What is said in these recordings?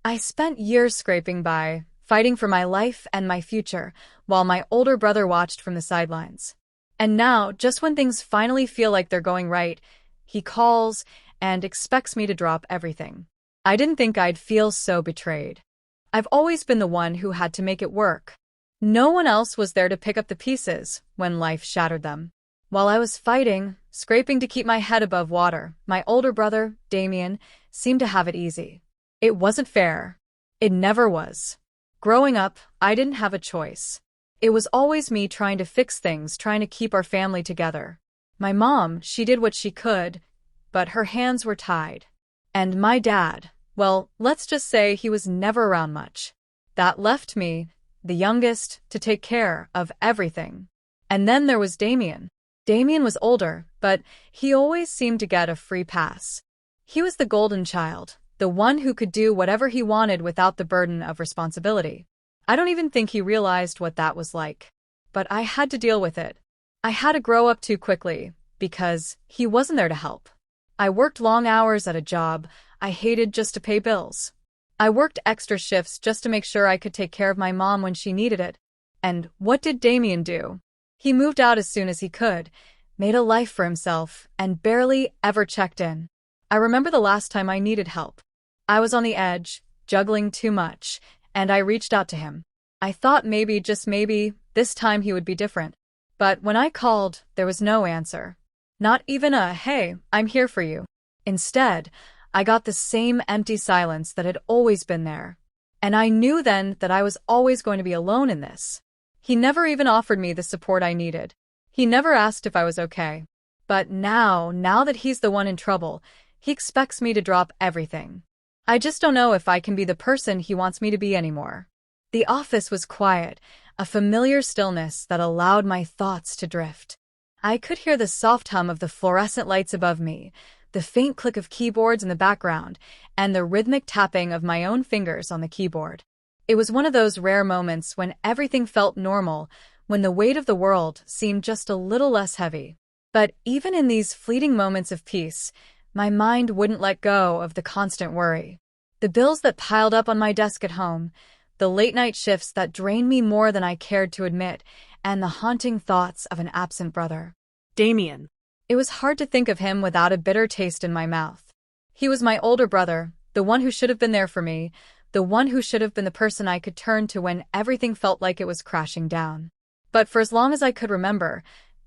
I spent years scraping by, fighting for my life and my future, while my older brother watched from the sidelines. And now, just when things finally feel like they're going right, he calls and expects me to drop everything. I didn't think I'd feel so betrayed. I've always been the one who had to make it work. No one else was there to pick up the pieces when life shattered them. While I was fighting, scraping to keep my head above water, my older brother, Damien, seemed to have it easy. It wasn't fair. It never was. Growing up, I didn't have a choice. It was always me trying to fix things, trying to keep our family together. My mom, she did what she could, but her hands were tied. And my dad, well, let's just say he was never around much. That left me, the youngest, to take care of everything. And then there was Damien. Damien was older, but he always seemed to get a free pass. He was the golden child, the one who could do whatever he wanted without the burden of responsibility. I don't even think he realized what that was like. But I had to deal with it. I had to grow up too quickly, because he wasn't there to help. I worked long hours at a job I hated just to pay bills. I worked extra shifts just to make sure I could take care of my mom when she needed it. And what did Damien do? He moved out as soon as he could, made a life for himself, and barely ever checked in. I remember the last time I needed help. I was on the edge, juggling too much, and I reached out to him. I thought maybe, just maybe, this time he would be different. But when I called, there was no answer. Not even a, "Hey, I'm here for you." Instead, I got the same empty silence that had always been there. And I knew then that I was always going to be alone in this. He never even offered me the support I needed. He never asked if I was okay. But now that he's the one in trouble, he expects me to drop everything. I just don't know if I can be the person he wants me to be anymore. The office was quiet, a familiar stillness that allowed my thoughts to drift. I could hear the soft hum of the fluorescent lights above me, the faint click of keyboards in the background, and the rhythmic tapping of my own fingers on the keyboard. It was one of those rare moments when everything felt normal, when the weight of the world seemed just a little less heavy. But even in these fleeting moments of peace, my mind wouldn't let go of the constant worry. The bills that piled up on my desk at home, the late-night shifts that drained me more than I cared to admit, and the haunting thoughts of an absent brother. Damien. It was hard to think of him without a bitter taste in my mouth. He was my older brother, the one who should have been there for me, the one who should have been the person I could turn to when everything felt like it was crashing down. But for as long as I could remember,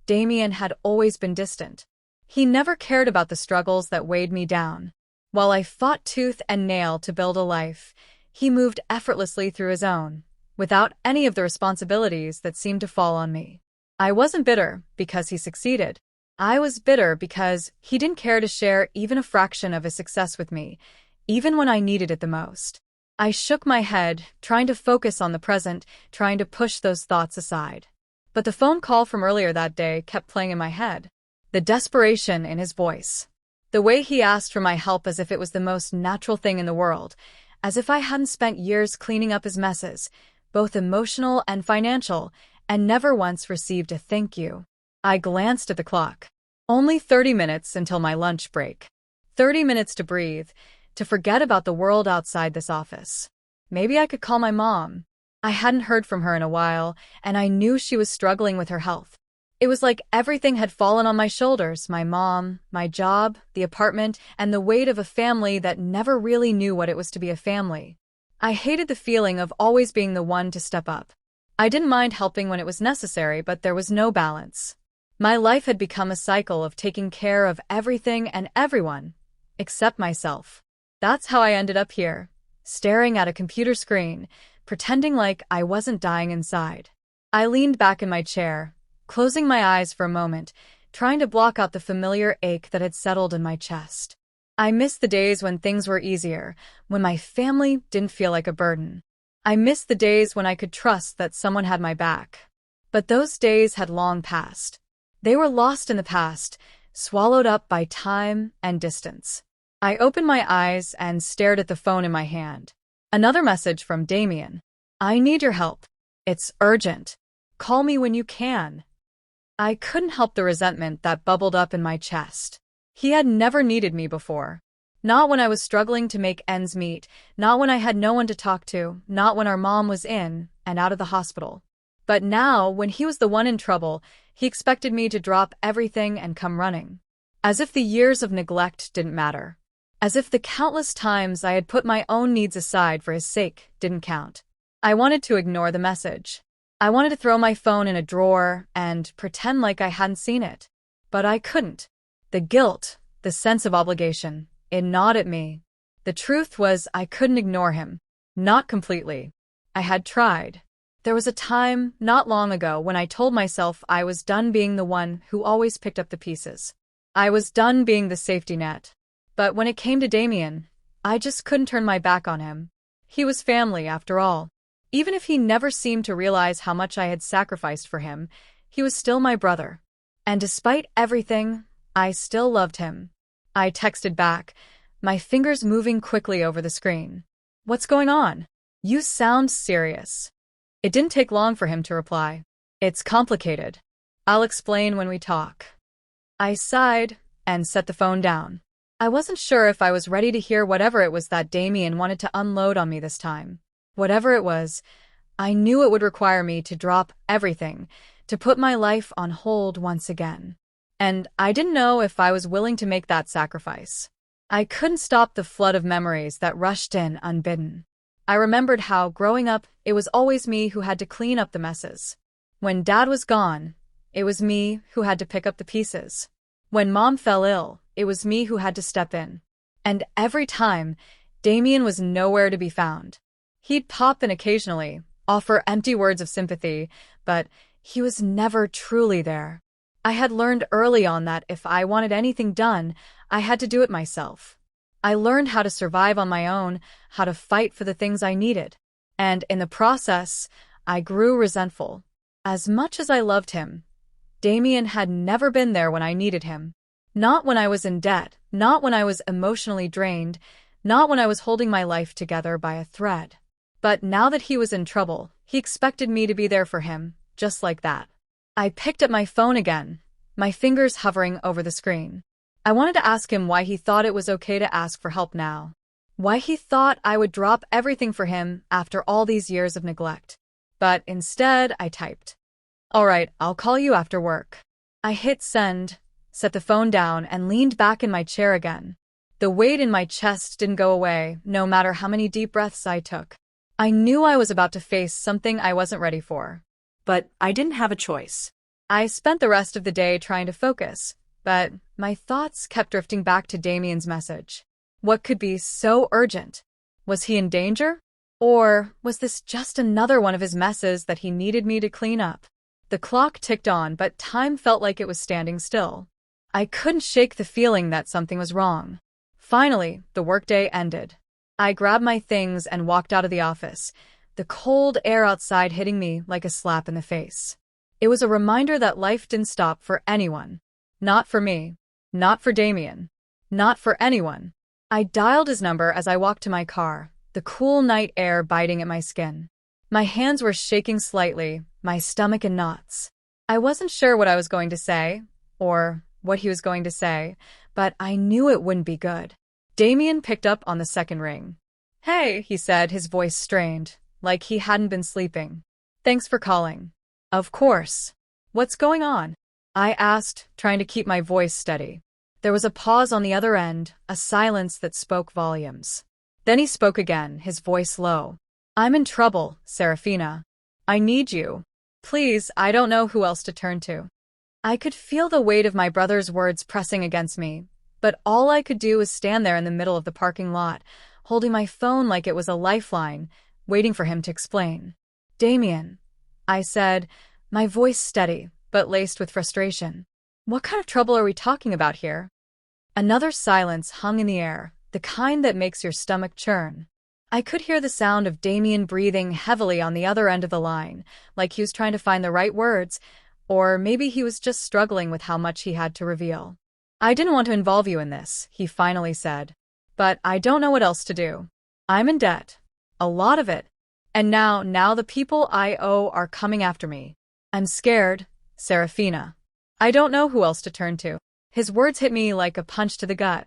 Damien had always been distant. He never cared about the struggles that weighed me down. While I fought tooth and nail to build a life, he moved effortlessly through his own, without any of the responsibilities that seemed to fall on me. I wasn't bitter because he succeeded. I was bitter because he didn't care to share even a fraction of his success with me, even when I needed it the most. I shook my head, trying to focus on the present, trying to push those thoughts aside. But the phone call from earlier that day kept playing in my head. The desperation in his voice. The way he asked for my help as if it was the most natural thing in the world, as if I hadn't spent years cleaning up his messes, both emotional and financial, and never once received a thank you. I glanced at the clock. Only 30 minutes until my lunch break. 30 minutes to breathe, to forget about the world outside this office. Maybe I could call my mom. I hadn't heard from her in a while, and I knew she was struggling with her health. It was like everything had fallen on my shoulders, my mom, my job, the apartment, and the weight of a family that never really knew what it was to be a family. I hated the feeling of always being the one to step up. I didn't mind helping when it was necessary, but there was no balance. My life had become a cycle of taking care of everything and everyone, except myself. That's how I ended up here, staring at a computer screen, pretending like I wasn't dying inside. I leaned back in my chair, closing my eyes for a moment, trying to block out the familiar ache that had settled in my chest. I missed the days when things were easier, when my family didn't feel like a burden. I missed the days when I could trust that someone had my back. But those days had long passed. They were lost in the past, swallowed up by time and distance. I opened my eyes and stared at the phone in my hand. Another message from Damien. "I need your help. It's urgent. Call me when you can." I couldn't help the resentment that bubbled up in my chest. He had never needed me before. Not when I was struggling to make ends meet, not when I had no one to talk to, not when our mom was in and out of the hospital. But now, when he was the one in trouble, he expected me to drop everything and come running. As if the years of neglect didn't matter. As if the countless times I had put my own needs aside for his sake didn't count. I wanted to ignore the message. I wanted to throw my phone in a drawer and pretend like I hadn't seen it. But I couldn't. The guilt, the sense of obligation, it gnawed at me. The truth was I couldn't ignore him. Not completely. I had tried. There was a time, not long ago, when I told myself I was done being the one who always picked up the pieces. I was done being the safety net. But when it came to Damien, I just couldn't turn my back on him. He was family, after all. Even if he never seemed to realize how much I had sacrificed for him, he was still my brother. And despite everything, I still loved him. I texted back, my fingers moving quickly over the screen. "What's going on? You sound serious." It didn't take long for him to reply. "It's complicated. I'll explain when we talk." I sighed and set the phone down. I wasn't sure if I was ready to hear whatever it was that Damien wanted to unload on me this time. Whatever it was, I knew it would require me to drop everything, to put my life on hold once again. And I didn't know if I was willing to make that sacrifice. I couldn't stop the flood of memories that rushed in unbidden. I remembered how, growing up, it was always me who had to clean up the messes. When Dad was gone, it was me who had to pick up the pieces. When Mom fell ill, it was me who had to step in. And every time, Damien was nowhere to be found. He'd pop in occasionally, offer empty words of sympathy, but he was never truly there. I had learned early on that if I wanted anything done, I had to do it myself. I learned how to survive on my own, how to fight for the things I needed. And in the process, I grew resentful. As much as I loved him, Damien had never been there when I needed him. Not when I was in debt, not when I was emotionally drained, not when I was holding my life together by a thread. But now that he was in trouble, he expected me to be there for him, just like that. I picked up my phone again, my fingers hovering over the screen. I wanted to ask him why he thought it was okay to ask for help now. Why he thought I would drop everything for him after all these years of neglect. But instead, I typed, "All right, I'll call you after work." I hit send, set the phone down, and leaned back in my chair again. The weight in my chest didn't go away, no matter how many deep breaths I took. I knew I was about to face something I wasn't ready for. But I didn't have a choice. I spent the rest of the day trying to focus, but my thoughts kept drifting back to Damien's message. What could be so urgent? Was he in danger? Or was this just another one of his messes that he needed me to clean up? The clock ticked on, but time felt like it was standing still. I couldn't shake the feeling that something was wrong. Finally, the workday ended. I grabbed my things and walked out of the office, the cold air outside hitting me like a slap in the face. It was a reminder that life didn't stop for anyone. Not for me. Not for Damien. Not for anyone. I dialed his number as I walked to my car, the cool night air biting at my skin. My hands were shaking slightly, my stomach in knots. I wasn't sure what I was going to say, or what he was going to say, but I knew it wouldn't be good. Damien picked up on the second ring. "Hey," he said, his voice strained, like he hadn't been sleeping. "Thanks for calling." "Of course. What's going on?" I asked, trying to keep my voice steady. There was a pause on the other end, a silence that spoke volumes. Then he spoke again, his voice low. "I'm in trouble, Serafina. I need you. Please, I don't know who else to turn to." I could feel the weight of my brother's words pressing against me, but all I could do was stand there in the middle of the parking lot, holding my phone like it was a lifeline, waiting for him to explain. "Damien," I said, my voice steady, but laced with frustration. "What kind of trouble are we talking about here?" Another silence hung in the air, the kind that makes your stomach churn. I could hear the sound of Damien breathing heavily on the other end of the line, like he was trying to find the right words, or maybe he was just struggling with how much he had to reveal. "I didn't want to involve you in this," he finally said. "But I don't know what else to do. I'm in debt. A lot of it. And now the people I owe are coming after me. I'm scared, Serafina. I don't know who else to turn to." His words hit me like a punch to the gut.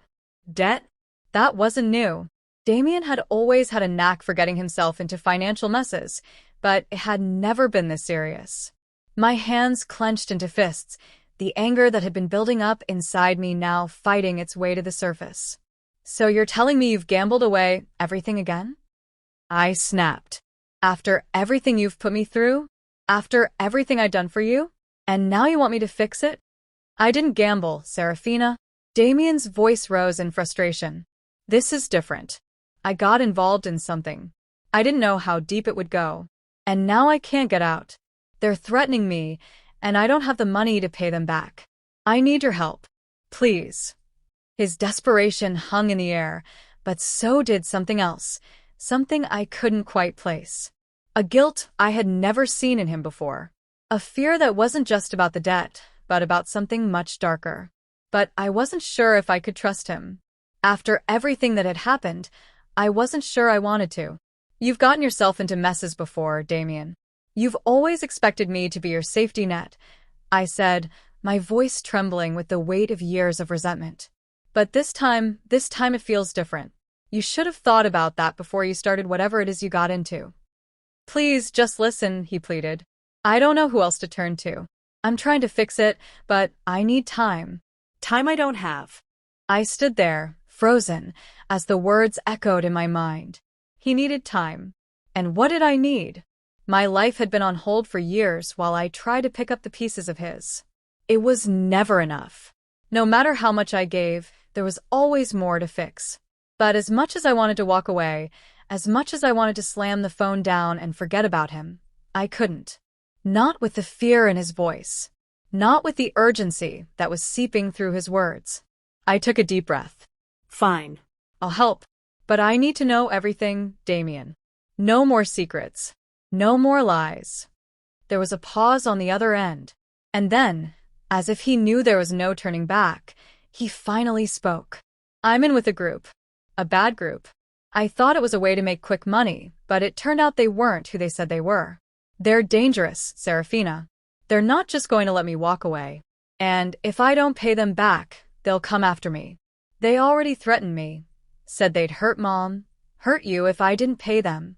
Debt? That wasn't new. Damien had always had a knack for getting himself into financial messes, but it had never been this serious. My hands clenched into fists, the anger that had been building up inside me now fighting its way to the surface. So you're telling me you've gambled away everything again? I snapped. After everything you've put me through? After everything I'd done for you? And now you want me to fix it? I didn't gamble, Serafina. Damien's voice rose in frustration. This is different. I got involved in something. I didn't know how deep it would go. And now I can't get out. They're threatening me, and I don't have the money to pay them back. I need your help. Please. His desperation hung in the air, but so did something else, something I couldn't quite place. A guilt I had never seen in him before. A fear that wasn't just about the debt, but about something much darker. But I wasn't sure if I could trust him. After everything that had happened, I wasn't sure I wanted to. You've gotten yourself into messes before, Damien. You've always expected me to be your safety net, I said, my voice trembling with the weight of years of resentment. But this time it feels different. You should have thought about that before you started whatever it is you got into. Please, just listen, he pleaded. I don't know who else to turn to. I'm trying to fix it, but I need time. Time I don't have. I stood there, frozen, as the words echoed in my mind. He needed time. And what did I need? My life had been on hold for years while I tried to pick up the pieces of his. It was never enough. No matter how much I gave, there was always more to fix. But as much as I wanted to walk away, as much as I wanted to slam the phone down and forget about him, I couldn't. Not with the fear in his voice. Not with the urgency that was seeping through his words. I took a deep breath. Fine. I'll help. But I need to know everything, Damien. No more secrets. No more lies. There was a pause on the other end. And then, as if he knew there was no turning back, he finally spoke. I'm in with a group. A bad group. I thought it was a way to make quick money, but it turned out they weren't who they said they were. They're dangerous, Serafina. They're not just going to let me walk away. And if I don't pay them back, they'll come after me. They already threatened me. Said they'd hurt Mom, hurt you if I didn't pay them.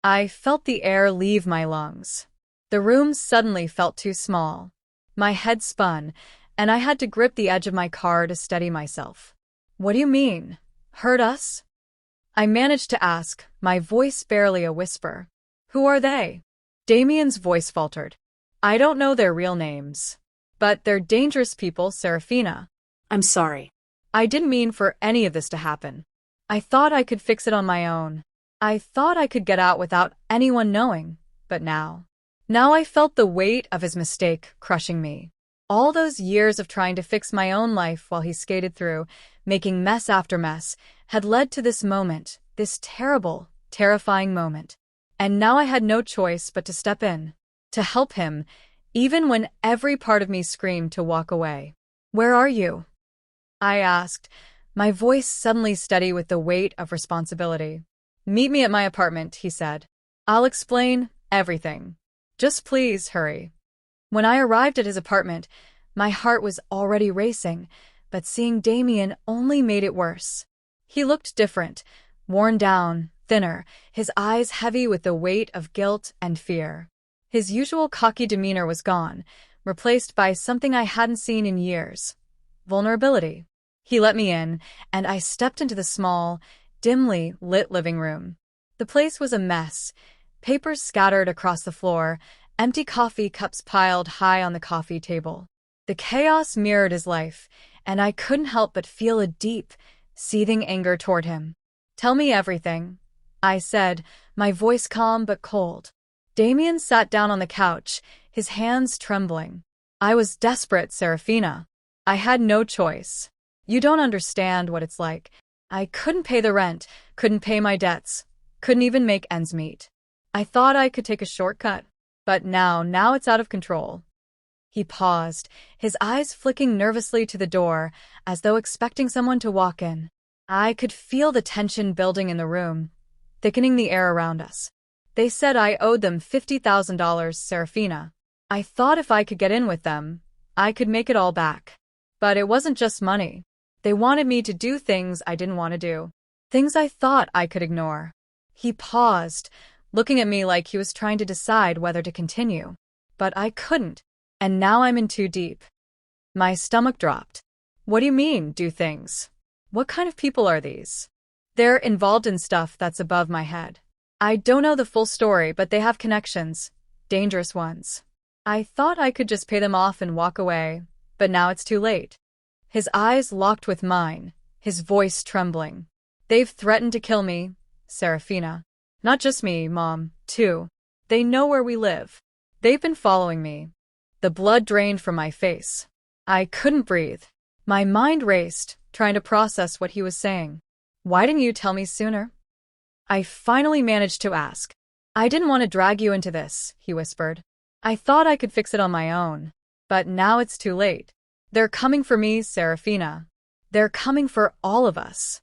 I felt the air leave my lungs. The room suddenly felt too small. My head spun, and I had to grip the edge of my car to steady myself. What do you mean? Hurt us? I managed to ask, my voice barely a whisper. Who are they? Damien's voice faltered. I don't know their real names. But they're dangerous people, Serafina. I'm sorry. I didn't mean for any of this to happen. I thought I could fix it on my own. I thought I could get out without anyone knowing. But now I felt the weight of his mistake crushing me. All those years of trying to fix my own life while he skated through, making mess after mess, had led to this moment, this terrible, terrifying moment. And now I had no choice but to step in, to help him, even when every part of me screamed to walk away. Where are you? I asked, my voice suddenly steady with the weight of responsibility. Meet me at my apartment, he said. I'll explain everything. Just please hurry. When I arrived at his apartment, my heart was already racing, but seeing Damien only made it worse. He looked different, worn down, thinner, his eyes heavy with the weight of guilt and fear. His usual cocky demeanor was gone, replaced by something I hadn't seen in years. Vulnerability. He let me in, and I stepped into the small, dimly lit living room. The place was a mess, papers scattered across the floor, empty coffee cups piled high on the coffee table. The chaos mirrored his life, and I couldn't help but feel a deep, seething anger toward him. Tell me everything, I said, my voice calm but cold. Damien sat down on the couch, his hands trembling. I was desperate, Serafina. I had no choice. You don't understand what it's like. I couldn't pay the rent, couldn't pay my debts, couldn't even make ends meet. I thought I could take a shortcut, but now it's out of control. He paused, his eyes flicking nervously to the door, as though expecting someone to walk in. I could feel the tension building in the room, thickening the air around us. They said I owed them $50,000, Serafina. I thought if I could get in with them, I could make it all back. But it wasn't just money. They wanted me to do things I didn't want to do. Things I thought I could ignore. He paused, looking at me like he was trying to decide whether to continue. But I couldn't. And now I'm in too deep. My stomach dropped. What do you mean, do things? What kind of people are these? They're involved in stuff that's above my head. I don't know the full story, but they have connections. Dangerous ones. I thought I could just pay them off and walk away, but now it's too late. His eyes locked with mine, his voice trembling. They've threatened to kill me, Serafina. Not just me, Mom, too. They know where we live. They've been following me. The blood drained from my face. I couldn't breathe. My mind raced, trying to process what he was saying. Why didn't you tell me sooner? I finally managed to ask. I didn't want to drag you into this, he whispered. I thought I could fix it on my own. But now it's too late. They're coming for me, Serafina. They're coming for all of us.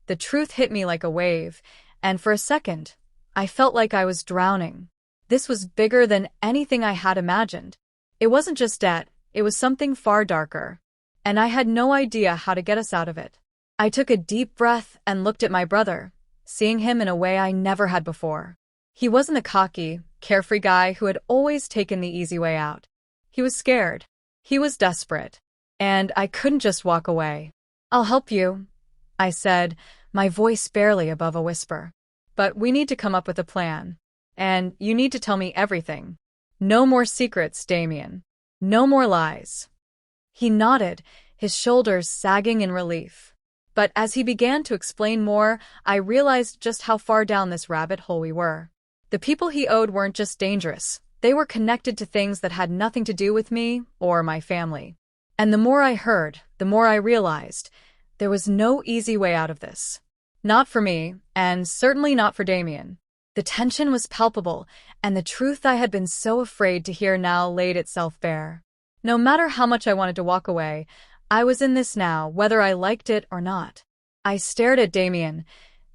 The truth hit me like a wave, and for a second, I felt like I was drowning. This was bigger than anything I had imagined. It wasn't just debt, it was something far darker. And I had no idea how to get us out of it. I took a deep breath and looked at my brother, seeing him in a way I never had before. He wasn't the cocky, carefree guy who had always taken the easy way out. He was scared. He was desperate. And I couldn't just walk away. I'll help you, I said, my voice barely above a whisper. But we need to come up with a plan. And you need to tell me everything. No more secrets, Damien. No more lies. He nodded, his shoulders sagging in relief. But as he began to explain more, I realized just how far down this rabbit hole we were. The people he owed weren't just dangerous. They were connected to things that had nothing to do with me or my family. And the more I heard, the more I realized there was no easy way out of this. Not for me, and certainly not for Damien. The tension was palpable, and the truth I had been so afraid to hear now laid itself bare. No matter how much I wanted to walk away, I was in this now, whether I liked it or not. I stared at Damien,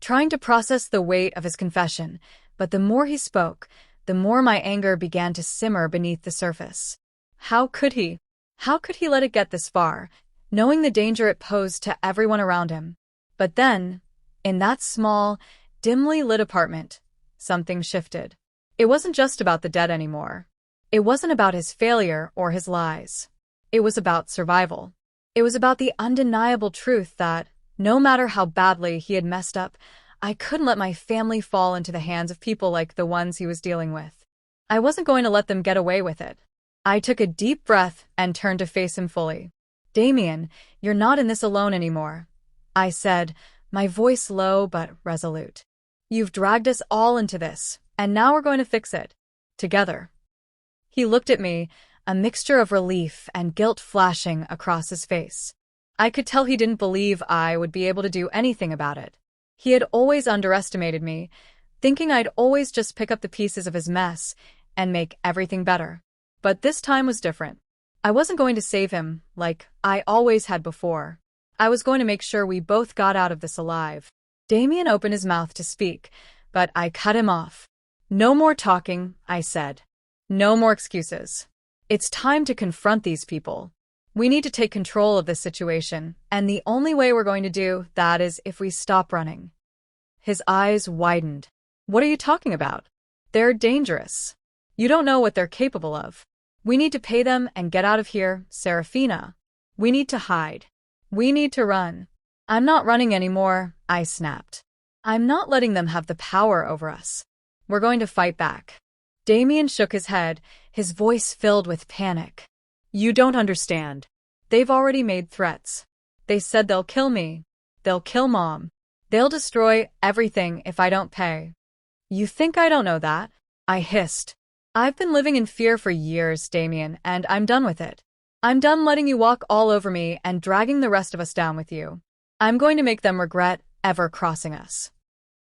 trying to process the weight of his confession, but the more he spoke, the more my anger began to simmer beneath the surface. How could he? How could he let it get this far, knowing the danger it posed to everyone around him? But then, in that small, dimly lit apartment, something shifted. It wasn't just about the debt anymore. It wasn't about his failure or his lies. It was about survival. It was about the undeniable truth that, no matter how badly he had messed up, I couldn't let my family fall into the hands of people like the ones he was dealing with. I wasn't going to let them get away with it. I took a deep breath and turned to face him fully. Damien, you're not in this alone anymore, I said, my voice low but resolute. You've dragged us all into this, and now we're going to fix it. Together. He looked at me, a mixture of relief and guilt flashing across his face. I could tell he didn't believe I would be able to do anything about it. He had always underestimated me, thinking I'd always just pick up the pieces of his mess and make everything better. But this time was different. I wasn't going to save him like I always had before. I was going to make sure we both got out of this alive. Damien opened his mouth to speak, but I cut him off. No more talking, I said. No more excuses. It's time to confront these people. We need to take control of this situation, and the only way we're going to do that is if we stop running. His eyes widened. What are you talking about? They're dangerous. You don't know what they're capable of. We need to pay them and get out of here, Serafina. We need to hide. We need to run. I'm not running anymore, I snapped. I'm not letting them have the power over us. We're going to fight back. Damien shook his head, his voice filled with panic. You don't understand. They've already made threats. They said they'll kill me. They'll kill Mom. They'll destroy everything if I don't pay. You think I don't know that? I hissed. I've been living in fear for years, Damien, and I'm done with it. I'm done letting you walk all over me and dragging the rest of us down with you. I'm going to make them regret ever crossing us.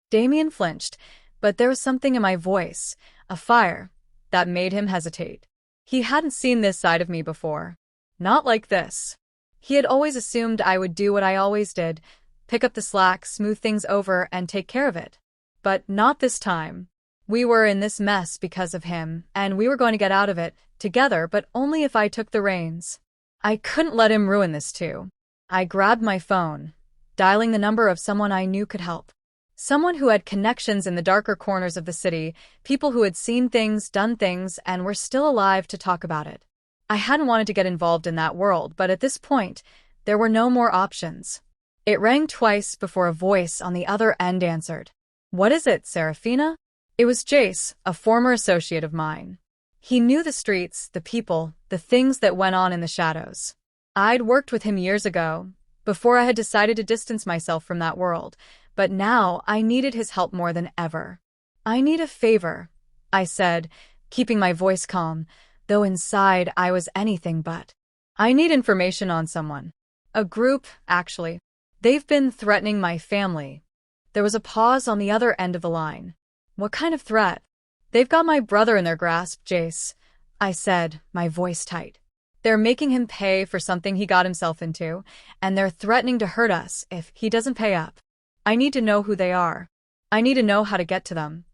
Damien flinched, but there was something in my voice, a fire, that made him hesitate. He hadn't seen this side of me before. Not like this. He had always assumed I would do what I always did, pick up the slack, smooth things over, and take care of it. But not this time. We were in this mess because of him, and we were going to get out of it, together, but only if I took the reins. I couldn't let him ruin this too. I grabbed my phone, dialing the number of someone I knew could help. Someone who had connections in the darker corners of the city, people who had seen things, done things, and were still alive to talk about it. I hadn't wanted to get involved in that world, but at this point, there were no more options. It rang twice before a voice on the other end answered. "What is it, Serafina?" It was Jace, a former associate of mine. He knew the streets, the people, the things that went on in the shadows. I'd worked with him years ago, before I had decided to distance myself from that world, but now I needed his help more than ever. "I need a favor," I said, keeping my voice calm, though inside I was anything but. "I need information on someone. A group, actually. They've been threatening my family." There was a pause on the other end of the line. "What kind of threat?" "They've got my brother in their grasp, Jace," I said, my voice tight. "They're making him pay for something he got himself into, and they're threatening to hurt us if he doesn't pay up. I need to know who they are. I need to know how to get to them."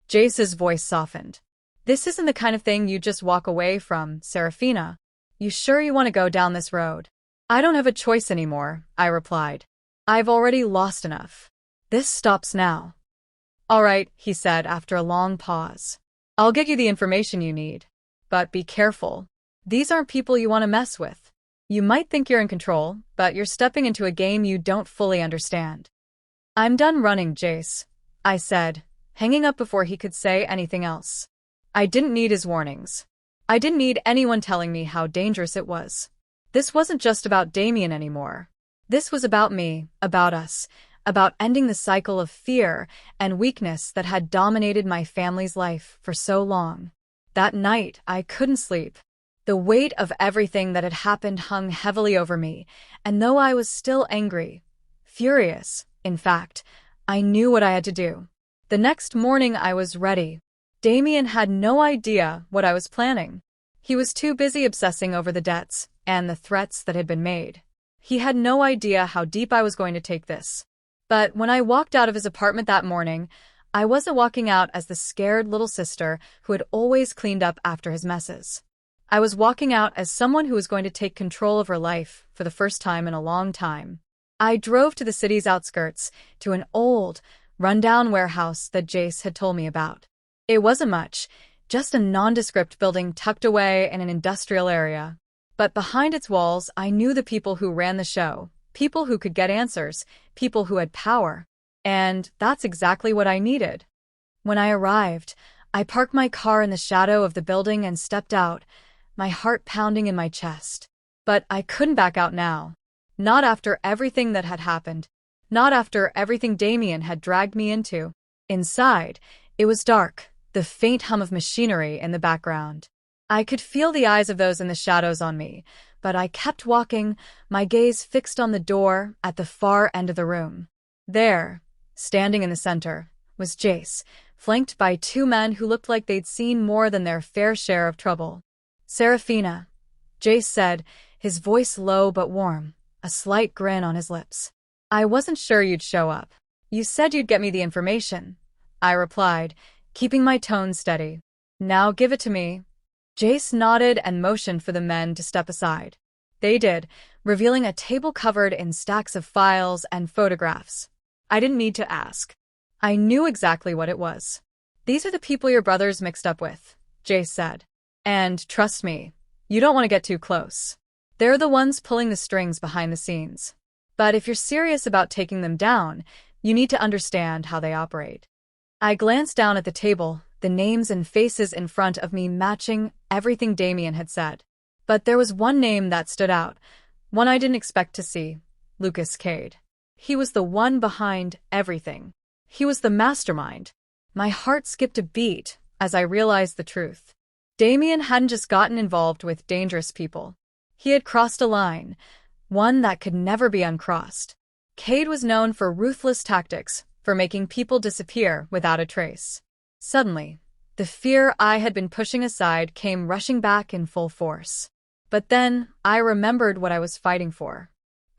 Jace's voice softened. "This isn't the kind of thing you just walk away from, Serafina. You sure you want to go down this road?" "I don't have a choice anymore," I replied. "I've already lost enough. This stops now." "All right," he said after a long pause. "I'll get you the information you need. But be careful. These aren't people you want to mess with. You might think you're in control, but you're stepping into a game you don't fully understand." "I'm done running, Jace," I said, hanging up before he could say anything else. I didn't need his warnings. I didn't need anyone telling me how dangerous it was. This wasn't just about Damien anymore. This was about me, about us, about ending the cycle of fear and weakness that had dominated my family's life for so long. That night, I couldn't sleep. The weight of everything that had happened hung heavily over me, and though I was still angry, furious, in fact, I knew what I had to do. The next morning I was ready. Damien had no idea what I was planning. He was too busy obsessing over the debts and the threats that had been made. He had no idea how deep I was going to take this. But when I walked out of his apartment that morning, I wasn't walking out as the scared little sister who had always cleaned up after his messes. I was walking out as someone who was going to take control of her life for the first time in a long time. I drove to the city's outskirts, to an old, run-down warehouse that Jace had told me about. It wasn't much, just a nondescript building tucked away in an industrial area. But behind its walls, I knew the people who ran the show, people who could get answers, people who had power. And that's exactly what I needed. When I arrived, I parked my car in the shadow of the building and stepped out, my heart pounding in my chest. But I couldn't back out now. Not after everything that had happened. Not after everything Damien had dragged me into. Inside, it was dark, the faint hum of machinery in the background. I could feel the eyes of those in the shadows on me, but I kept walking, my gaze fixed on the door at the far end of the room. There, standing in the center, was Jace, flanked by two men who looked like they'd seen more than their fair share of trouble. "Serafina," Jace said, his voice low but warm, a slight grin on his lips. "I wasn't sure you'd show up. You said you'd get me the information," I replied, keeping my tone steady. "Now give it to me." Jace nodded and motioned for the men to step aside. They did, revealing a table covered in stacks of files and photographs. I didn't need to ask. I knew exactly what it was. "These are the people your brother's mixed up with," Jace said. "And trust me, you don't want to get too close. They're the ones pulling the strings behind the scenes. But if you're serious about taking them down, you need to understand how they operate." I glanced down at the table, the names and faces in front of me matching everything Damien had said. But there was one name that stood out, one I didn't expect to see: Lucas Cade. He was the one behind everything. He was the mastermind. My heart skipped a beat as I realized the truth. Damien hadn't just gotten involved with dangerous people. He had crossed a line, one that could never be uncrossed. Cade was known for ruthless tactics, for making people disappear without a trace. Suddenly, the fear I had been pushing aside came rushing back in full force. But then, I remembered what I was fighting for.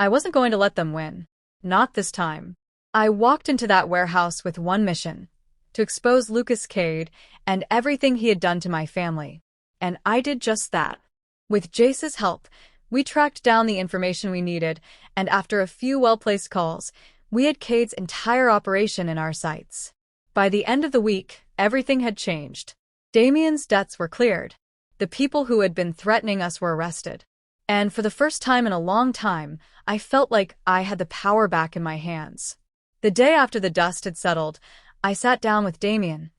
I wasn't going to let them win. Not this time. I walked into that warehouse with one mission: to expose Lucas Cade and everything he had done to my family. And I did just that. With Jace's help, We tracked down the information we needed, and after a few well-placed calls, we had Cade's entire operation in our sights. By the end of the week, everything had changed. Damien's debts were cleared. The people who had been threatening us were arrested. And for the first time in a long time, I felt like I had the power back in my hands. The day after the dust had settled, I sat down with Damien,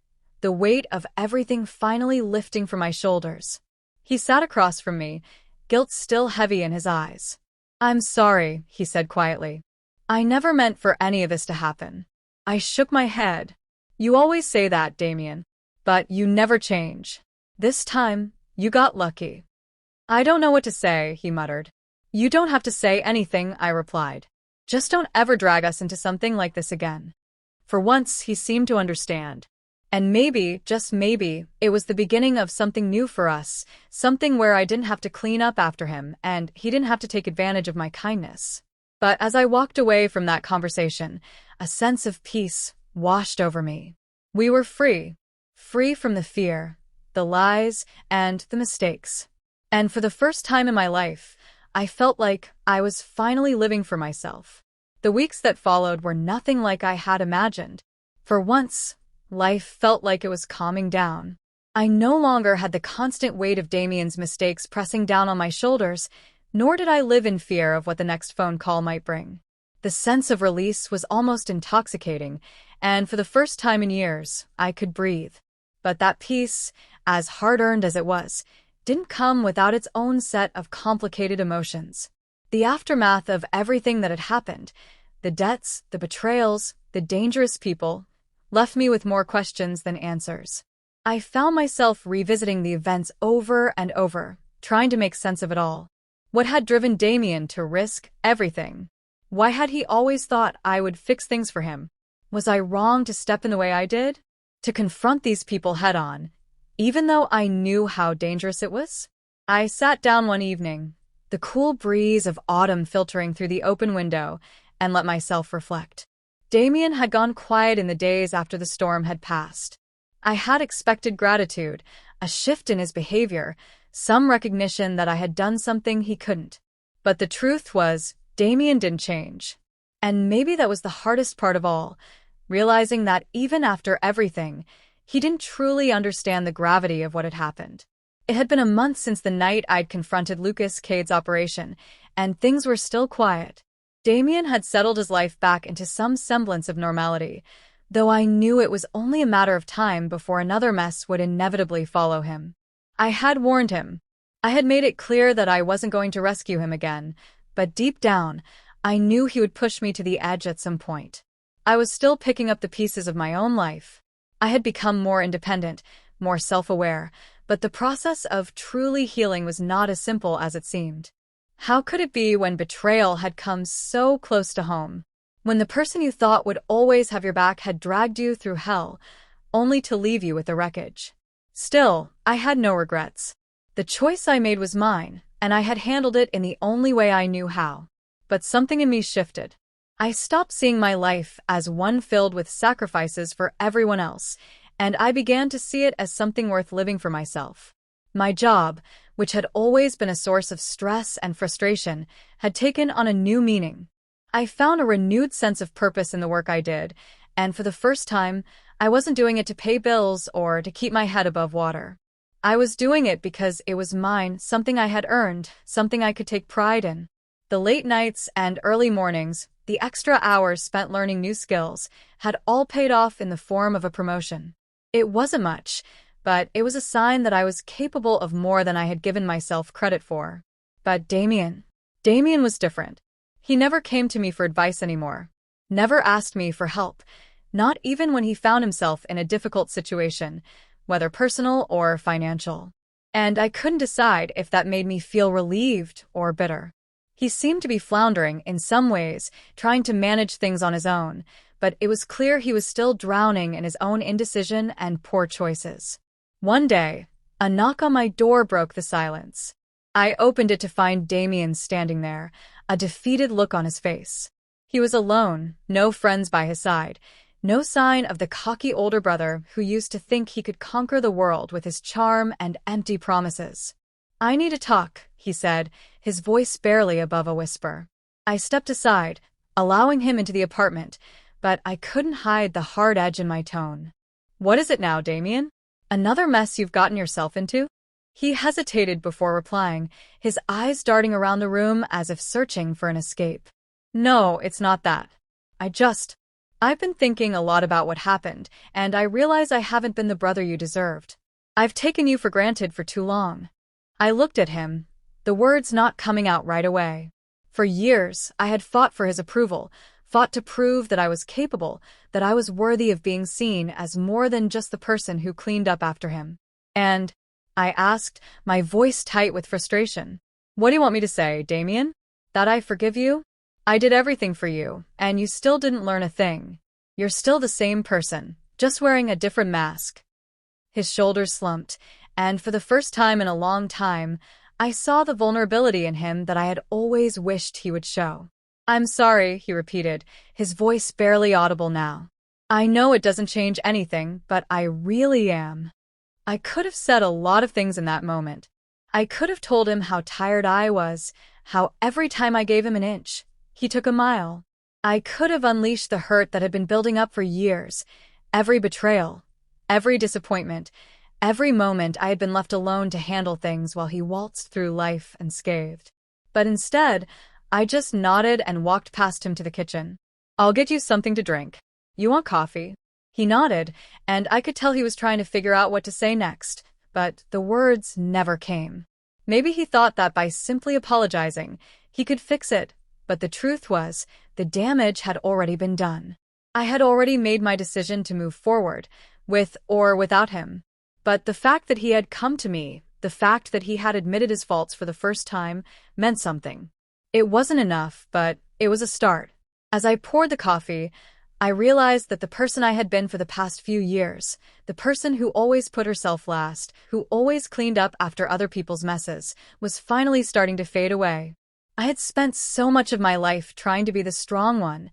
the weight of everything finally lifting from my shoulders. He sat across from me, guilt still heavy in his eyes. "I'm sorry," he said quietly. "I never meant for any of this to happen." I shook my head. "You always say that, Damien. But you never change. This time, you got lucky." "I don't know what to say," he muttered. "You don't have to say anything," I replied. "Just don't ever drag us into something like this again." For once, he seemed to understand. And maybe, just maybe, it was the beginning of something new for us, something where I didn't have to clean up after him, and he didn't have to take advantage of my kindness. But as I walked away from that conversation, a sense of peace washed over me. We were free. Free from the fear, the lies, and the mistakes. And for the first time in my life, I felt like I was finally living for myself. The weeks that followed were nothing like I had imagined. For once, life felt like it was calming down. I no longer had the constant weight of Damien's mistakes pressing down on my shoulders, nor did I live in fear of what the next phone call might bring. The sense of release was almost intoxicating, and for the first time in years, I could breathe. But that peace, as hard-earned as it was, didn't come without its own set of complicated emotions. The aftermath of everything that had happened, the debts, the betrayals, the dangerous people, left me with more questions than answers. I found myself revisiting the events over and over, trying to make sense of it all. What had driven Damien to risk everything? Why had he always thought I would fix things for him? Was I wrong to step in the way I did? To confront these people head-on, even though I knew how dangerous it was? I sat down one evening, the cool breeze of autumn filtering through the open window, and let myself reflect. Damien had gone quiet in the days after the storm had passed. I had expected gratitude, a shift in his behavior, some recognition that I had done something he couldn't. But the truth was, Damien didn't change. And maybe that was the hardest part of all, realizing that even after everything, he didn't truly understand the gravity of what had happened. It had been a month since the night I'd confronted Lucas Cade's operation, and things were still quiet. Damien had settled his life back into some semblance of normality, though I knew it was only a matter of time before another mess would inevitably follow him. I had warned him. I had made it clear that I wasn't going to rescue him again, but deep down, I knew he would push me to the edge at some point. I was still picking up the pieces of my own life. I had become more independent, more self-aware, but the process of truly healing was not as simple as it seemed. How could it be when betrayal had come so close to home? When the person you thought would always have your back had dragged you through hell, only to leave you with the wreckage? Still, I had no regrets. The choice I made was mine, and I had handled it in the only way I knew how. But something in me shifted. I stopped seeing my life as one filled with sacrifices for everyone else, and I began to see it as something worth living for myself. My job, which had always been a source of stress and frustration, had taken on a new meaning. I found a renewed sense of purpose in the work I did, and for the first time, I wasn't doing it to pay bills or to keep my head above water. I was doing it because it was mine, something I had earned, something I could take pride in. The late nights and early mornings, the extra hours spent learning new skills, had all paid off in the form of a promotion. It wasn't much, but it was a sign that I was capable of more than I had given myself credit for. But Damien was different. He never came to me for advice anymore. Never asked me for help, not even when he found himself in a difficult situation, whether personal or financial. And I couldn't decide if that made me feel relieved or bitter. He seemed to be floundering in some ways, trying to manage things on his own, but it was clear he was still drowning in his own indecision and poor choices. One day, a knock on my door broke the silence. I opened it to find Damien standing there, a defeated look on his face. He was alone, no friends by his side, no sign of the cocky older brother who used to think he could conquer the world with his charm and empty promises. "I need to talk," he said, his voice barely above a whisper. I stepped aside, allowing him into the apartment, but I couldn't hide the hard edge in my tone. What is it now, Damien? Another mess you've gotten yourself into? He hesitated before replying, his eyes darting around the room as if searching for an escape. No, it's not that. I've been thinking a lot about what happened, and I realize I haven't been the brother you deserved. I've taken you for granted for too long. I looked at him, the words not coming out right away. For years, I had fought for his approval, fought to prove that I was capable, that I was worthy of being seen as more than just the person who cleaned up after him. And I asked, my voice tight with frustration. What do you want me to say, Damien? That I forgive you? I did everything for you, and you still didn't learn a thing. You're still the same person, just wearing a different mask. His shoulders slumped, and for the first time in a long time, I saw the vulnerability in him that I had always wished he would show. I'm sorry, he repeated, his voice barely audible now. I know it doesn't change anything, but I really am. I could have said a lot of things in that moment. I could have told him how tired I was, how every time I gave him an inch, he took a mile. I could have unleashed the hurt that had been building up for years, every betrayal, every disappointment, every moment I had been left alone to handle things while he waltzed through life unscathed. But instead, I just nodded and walked past him to the kitchen. I'll get you something to drink. You want coffee? He nodded, and I could tell he was trying to figure out what to say next, but the words never came. Maybe he thought that by simply apologizing, he could fix it, but the truth was, the damage had already been done. I had already made my decision to move forward, with or without him. But the fact that he had come to me, the fact that he had admitted his faults for the first time, meant something. It wasn't enough, but it was a start. As I poured the coffee, I realized that the person I had been for the past few years, the person who always put herself last, who always cleaned up after other people's messes, was finally starting to fade away. I had spent so much of my life trying to be the strong one,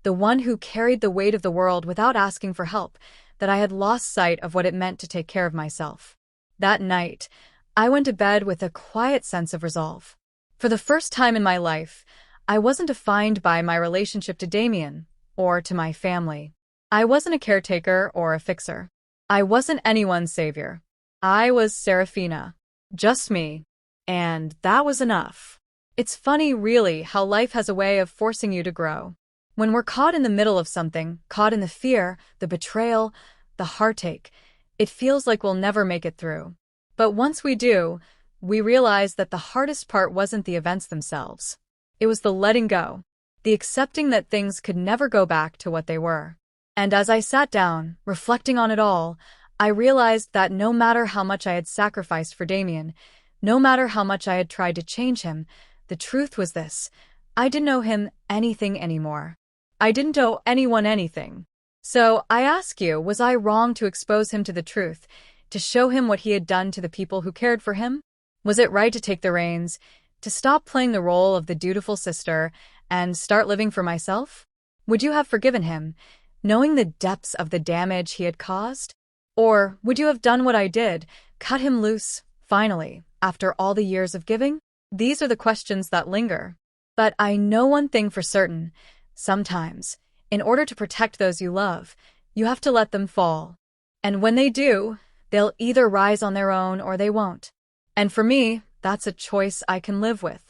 the one who carried the weight of the world without asking for help, that I had lost sight of what it meant to take care of myself. That night, I went to bed with a quiet sense of resolve. For the first time in my life, I wasn't defined by my relationship to Damien, or to my family. I wasn't a caretaker or a fixer. I wasn't anyone's savior. I was Serafina. Just me. And that was enough. It's funny, really, how life has a way of forcing you to grow. When we're caught in the middle of something, caught in the fear, the betrayal, the heartache, it feels like we'll never make it through. But once we do, we realize that the hardest part wasn't the events themselves. It was the letting go, the accepting that things could never go back to what they were. And as I sat down, reflecting on it all, I realized that no matter how much I had sacrificed for Damien, no matter how much I had tried to change him, the truth was this: I didn't owe him anything anymore. I didn't owe anyone anything. So I ask you, was I wrong to expose him to the truth, to show him what he had done to the people who cared for him? Was it right to take the reins, to stop playing the role of the dutiful sister, and start living for myself? Would you have forgiven him, knowing the depths of the damage he had caused? Or would you have done what I did, cut him loose, finally, after all the years of giving? These are the questions that linger. But I know one thing for certain: sometimes, in order to protect those you love, you have to let them fall. And when they do, they'll either rise on their own or they won't. And for me, that's a choice I can live with.